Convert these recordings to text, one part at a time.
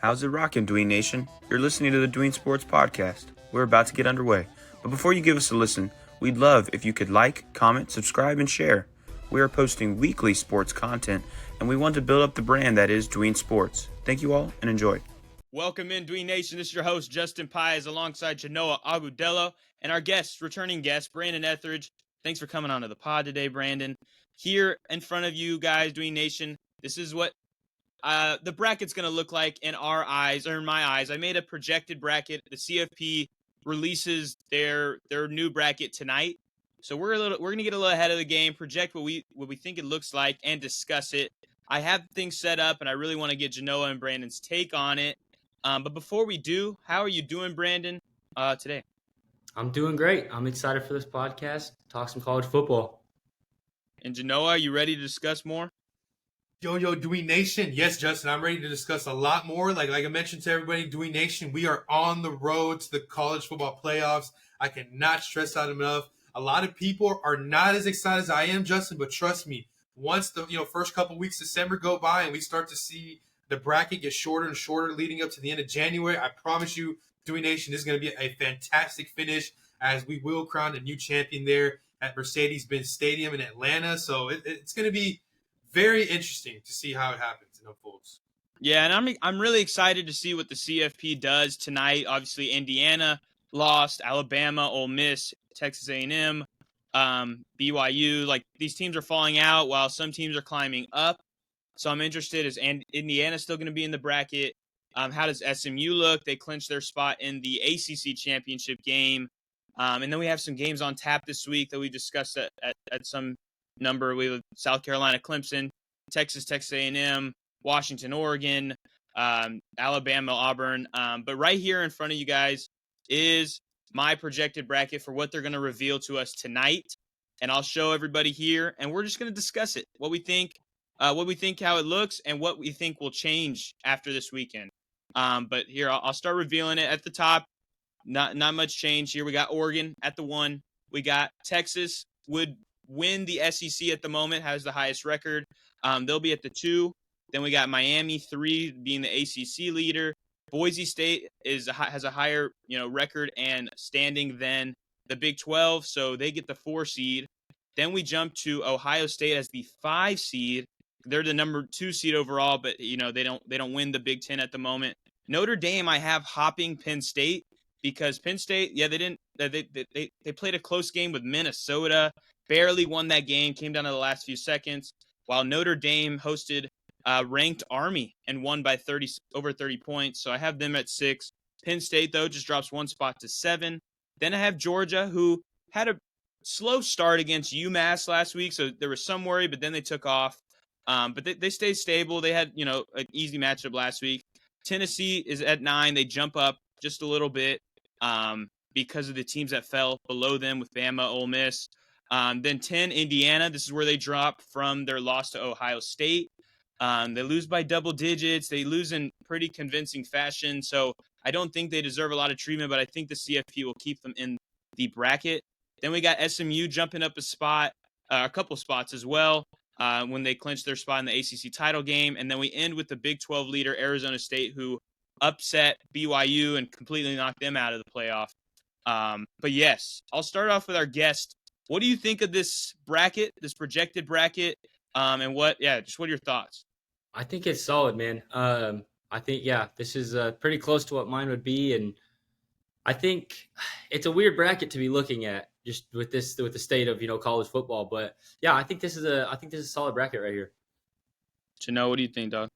How's it rockin', Dween Nation? You're listening to the Dween Sports Podcast. We're about to get underway. But before you give us a listen, we'd love if you could like, comment, subscribe, and share. We are posting weekly sports content, and we want to build up the brand that is Dween Sports. Thank you all, and enjoy. Welcome in, Dween Nation. This is your host, Justin Paez, alongside Genoa Agudelo, and our returning guest, Brandon Ethridge. Thanks for coming onto the pod today, Brandon. Here in front of you guys, Dween Nation, this is what the bracket's going to look like in our eyes, or in my eyes. I made a projected bracket. The CFP releases their new bracket tonight, so we're going to get a little ahead of the game, project what we think it looks like, and discuss it. I have things set up, and I really want to get Genoa and Brandon's take on it. But before we do, how are you doing, Brandon, today? I'm doing great. I'm excited for this podcast. Talk some college football. And Genoa, are you ready to discuss more? Yo, Dween Nation. Yes, Justin, I'm ready to discuss a lot more. Like I mentioned to everybody, Dween Nation, we are on the road to the college football playoffs. I cannot stress out enough. A lot of people are not as excited as I am, Justin, but trust me, once the first couple weeks of December go by and we start to see the bracket get shorter and shorter leading up to the end of January, I promise you, Dween Nation, this is going to be a fantastic finish as we will crown a new champion there at Mercedes-Benz Stadium in Atlanta. So it's going to be very interesting to see how it happens and unfolds. Yeah, and I'm really excited to see what the CFP does tonight. Obviously, Indiana lost, Alabama, Ole Miss, Texas A&M, BYU. Like, these teams are falling out while some teams are climbing up. So I'm interested, is Indiana still going to be in the bracket? How does SMU look? They clinched their spot in the ACC championship game. And then we have some games on tap this week that we discussed at some number. We have South Carolina, Clemson, Texas A&M, Washington, Oregon, Alabama, Auburn. But right here in front of you guys is my projected bracket for what they're going to reveal to us tonight. And I'll show everybody here, and we're just going to discuss it, what we think, how it looks, and what we think will change after this weekend. But here, I'll start revealing it at the top. Not much change here. We got Oregon at the 1. We got Texas would win the SEC at the moment, has the highest record. They'll be at the 2. Then we got Miami 3 being the ACC leader. Boise State has a higher record and standing than the Big 12, so they get the 4 seed. Then we jump to Ohio State as the 5 seed. They're the number 2 seed overall, but they don't win the Big 10 at the moment. Notre Dame, I have hopping Penn State because Penn State, they played a close game with Minnesota, barely won that game, came down to the last few seconds, while Notre Dame hosted ranked Army and won by over 30 points. So I have them at 6. Penn State, though, just drops 1 spot to 7. Then I have Georgia, who had a slow start against UMass last week, so there was some worry, but then they took off. But they stayed stable. They had, an easy matchup last week. Tennessee is at 9. They jump up just a little bit because of the teams that fell below them with Bama, Ole Miss. Then 10, Indiana. This is where they drop from their loss to Ohio State. They lose by double digits. They lose in pretty convincing fashion. So I don't think they deserve a lot of treatment, but I think the CFP will keep them in the bracket. Then we got SMU jumping up a couple spots as well when they clinched their spot in the ACC title game. And then we end with the Big 12 leader, Arizona State, who upset BYU and completely knocked them out of the playoff. But yes, I'll start off with our guest. What do you think of this bracket, this projected bracket? And what are your thoughts? I think it's solid, man. I think, this is pretty close to what mine would be. And I think it's a weird bracket to be looking at just with the state of, college football. But yeah, I think this is a solid bracket right here. What do you think, dog?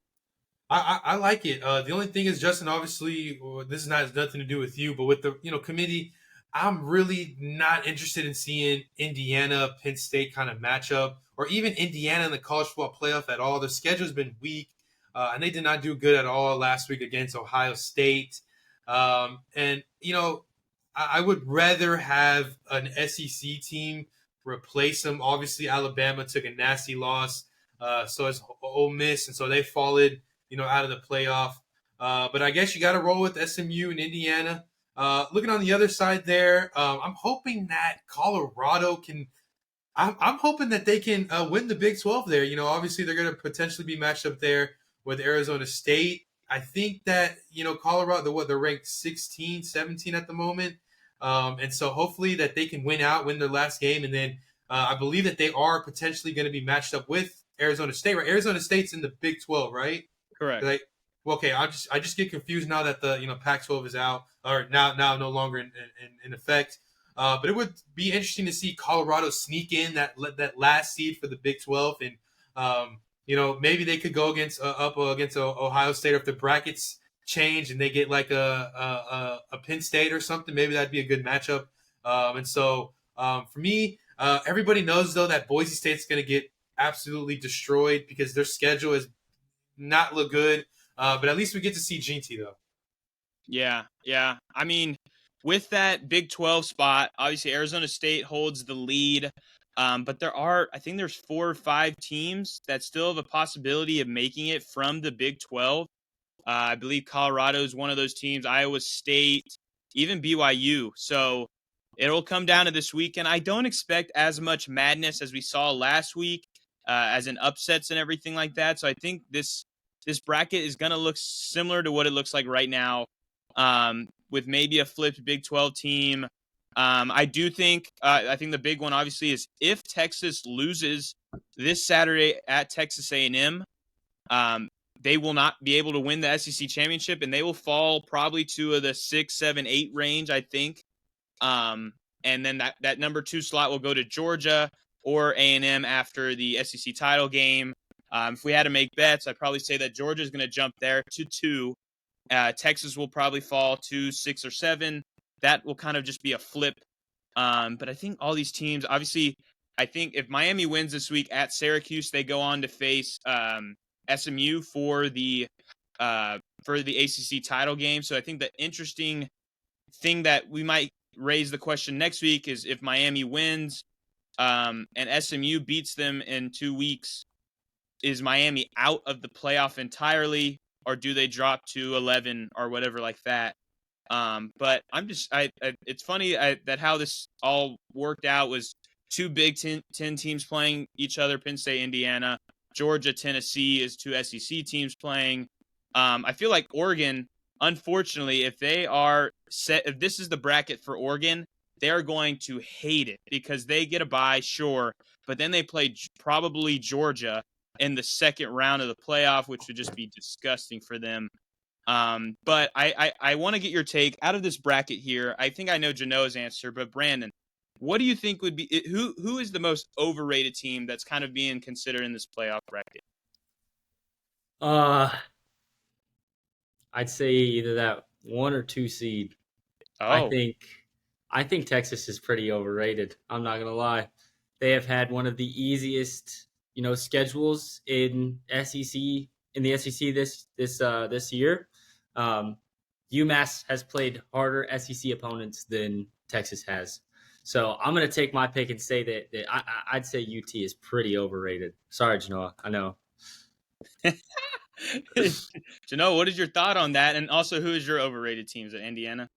I like it. The only thing is, Justin, obviously, this has nothing to do with you, but with the committee, I'm really not interested in seeing Indiana, Penn State kind of matchup, or even Indiana in the college football playoff at all. Their schedule's been weak, and they did not do good at all last week against Ohio State. And I would rather have an SEC team replace them. Obviously, Alabama took a nasty loss, so it's Ole Miss, and so they followed out of the playoff. But I guess you got to roll with SMU and Indiana. Looking on the other side there, I'm hoping that Colorado can – I'm hoping that they can win the Big 12 there. Obviously they're going to potentially be matched up there with Arizona State. I think that, Colorado, they're ranked 16, 17 at the moment. And so hopefully that they can win their last game. And then I believe that they are potentially going to be matched up with Arizona State, right? Arizona State's in the Big 12, right? Correct. Like, well, okay, I just get confused now that the Pac-12 is out, or now no longer in effect. But it would be interesting to see Colorado sneak in that last seed for the Big 12, and maybe they could go up against Ohio State, or if the brackets change and they get like a Penn State or something. Maybe that'd be a good matchup. And so for me, everybody knows though that Boise State's going to get absolutely destroyed because their schedule is not look good. But at least we get to see GT though. Yeah. I mean, with that Big 12 spot, obviously Arizona State holds the lead. But I think there's 4 or 5 teams that still have a possibility of making it from the Big 12. I believe Colorado is one of those teams, Iowa State, even BYU. So it'll come down to this weekend. I don't expect as much madness as we saw last week, as in upsets and everything like that. So I think this bracket is going to look similar to what it looks like right now, with maybe a flipped Big 12 team. I do think I think the big one obviously is if Texas loses this Saturday at Texas A&M, they will not be able to win the SEC championship, and they will fall probably to the 6, 7, 8 range, I think. And then that number 2 slot will go to Georgia or A&M after the SEC title game. If we had to make bets, I'd probably say that Georgia is going to jump there to 2. Texas will probably fall to 6 or 7. That will kind of just be a flip. But I think all these teams, obviously, I think if Miami wins this week at Syracuse, they go on to face SMU for the ACC title game. So I think the interesting thing that we might raise the question next week is if Miami wins and SMU beats them in 2 weeks, is Miami out of the playoff entirely, or do they drop to 11 or whatever like that? But it's funny that how this all worked out was 2 Big Ten teams playing each other, Penn State, Indiana, Georgia, Tennessee is 2 SEC teams playing. I feel like Oregon, unfortunately, if this is the bracket for Oregon, they're going to hate it because they get a bye, sure, but then they play probably Georgia in the second round of the playoff, which would just be disgusting for them. But I want to get your take out of this bracket here. I think I know Genoa's answer, but Brandon, what do you think would be who is the most overrated team that's kind of being considered in this playoff bracket? I'd say either that 1 or 2 seed. Oh, I think Texas is pretty overrated. I'm not gonna lie. They have had one of the easiest, schedules in the SEC this year. UMass has played harder SEC opponents than Texas has. So I'm going to take my pick and say that I'd say UT is pretty overrated. Sorry, Genoa. I know. Genoa, what is your thought on that? And also, who is your overrated teams at Indiana?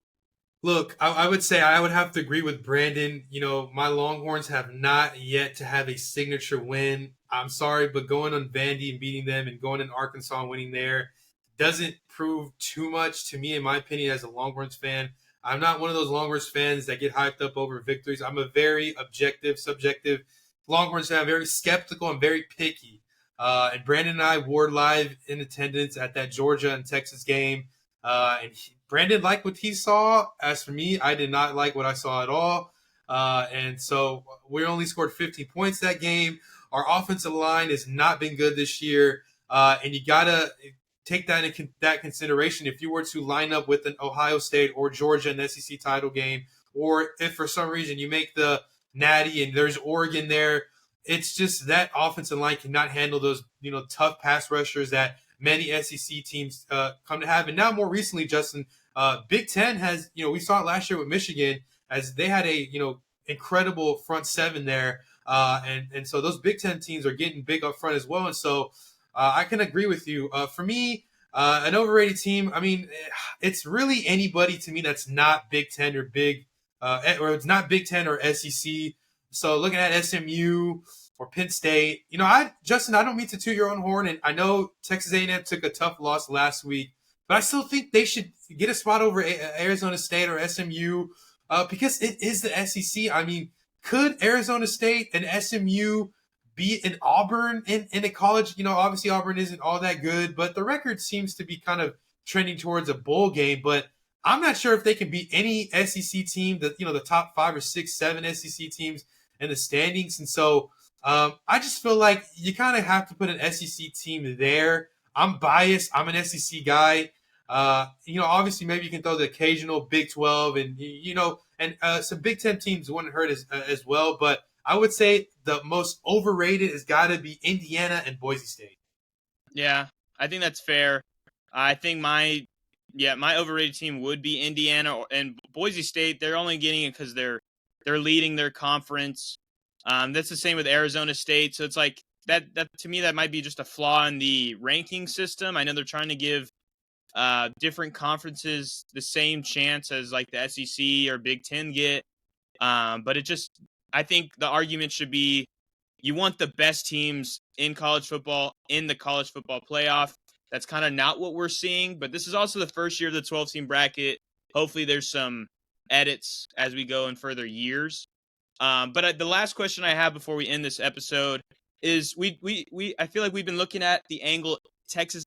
Look, I would say I would have to agree with Brandon. My Longhorns have not yet to have a signature win. I'm sorry, but going on Vandy and beating them and going in Arkansas and winning there doesn't prove too much to me, in my opinion, as a Longhorns fan. I'm not one of those Longhorns fans that get hyped up over victories. I'm a very objective, subjective Longhorns fan. I'm very skeptical and very picky. And Brandon and I were live in attendance at that Georgia and Texas game. And Brandon liked what he saw. As for me, I did not like what I saw at all. And so we only scored 15 points that game. Our offensive line has not been good this year. And you got to take that into that consideration. If you were to line up with an Ohio State or Georgia in the SEC title game, or if for some reason you make the Natty and there's Oregon there, it's just that offensive line cannot handle those tough pass rushers that many SEC teams come to have. And now more recently, Justin, Big Ten has, we saw it last year with Michigan as they had a, incredible front seven there. And so those Big Ten teams are getting big up front as well. And so I can agree with you. For me, an overrated team, I mean, it's really anybody to me that's not Big Ten or or it's not Big Ten or SEC. So looking at SMU or Penn State, Justin, I don't mean to toot your own horn, and I know Texas A&M took a tough loss last week but I still think they should get a spot over Arizona State or SMU because it is the SEC. I mean, could Arizona State and SMU beat an Auburn in a college? Obviously Auburn isn't all that good, but the record seems to be kind of trending towards a bowl game. But I'm not sure if they can beat any SEC team, the top 5 or 6, 7 SEC teams in the standings. And so I just feel like you kind of have to put an SEC team there. I'm biased. I'm an SEC guy. Obviously maybe you can throw the occasional Big 12 and some Big 10 teams wouldn't hurt as well. But I would say the most overrated has got to be Indiana and Boise State. Yeah, I think that's fair. I think my overrated team would be Indiana and Boise State. They're only getting it because they're leading their conference. That's the same with Arizona State. So it's like that to me, that might be just a flaw in the ranking system. I know they're trying to give different conferences the same chance as like the SEC or Big Ten get. But I think the argument should be you want the best teams in college football in the college football playoff. That's kind of not what we're seeing, but this is also the first year of the 12-team bracket. Hopefully there's some edits as we go in further years. But the last question I have before we end this episode is I feel like we've been looking at the angle Texas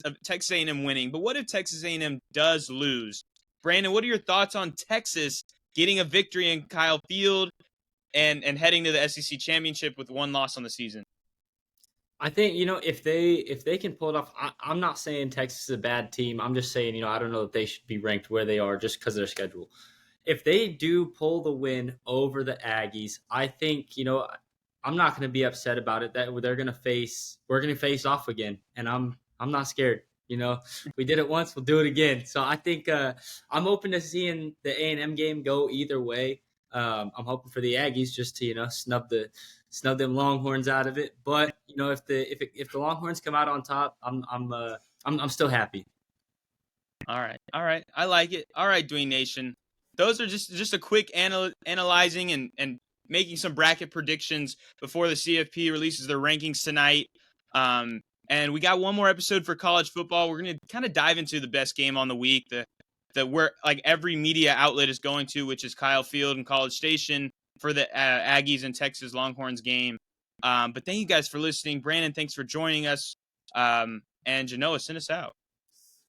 A&M winning, but what if Texas A&M does lose? Brandon, what are your thoughts on Texas getting a victory in Kyle Field and heading to the SEC championship with one loss on the season? I think, if they can pull it off, I'm not saying Texas is a bad team. I'm just saying, I don't know that they should be ranked where they are just because of their schedule. If they do pull the win over the Aggies, I think, I'm not going to be upset about it. That we're going to face off again, and I'm not scared. We did it once, we'll do it again. So I think I'm open to seeing the A&M game go either way. I'm hoping for the Aggies just to snub them Longhorns out of it. But if the Longhorns come out on top, I'm still happy. All right, I like it. All right, Dwayne Nation. Those are just a quick analyzing and making some bracket predictions before the CFP releases their rankings tonight. And we got one more episode for college football. We're going to kind of dive into the best game on the week, that where like every media outlet is going to, which is Kyle Field and College Station for the Aggies and Texas Longhorns game. But thank you guys for listening. Brandon, thanks for joining us. And Genoa, send us out.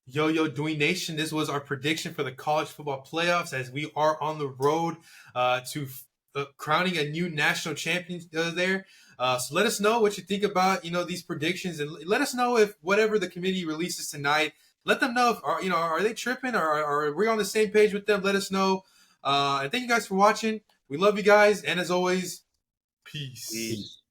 Yo, Dwayne Nation, this was our prediction for the college football playoffs as we are on the road to crowning a new national champion there. So let us know what you think about, these predictions, and let us know if whatever the committee releases tonight, let them know if, are they tripping or are we on the same page with them? Let us know. And thank you guys for watching. We love you guys. And as always, peace.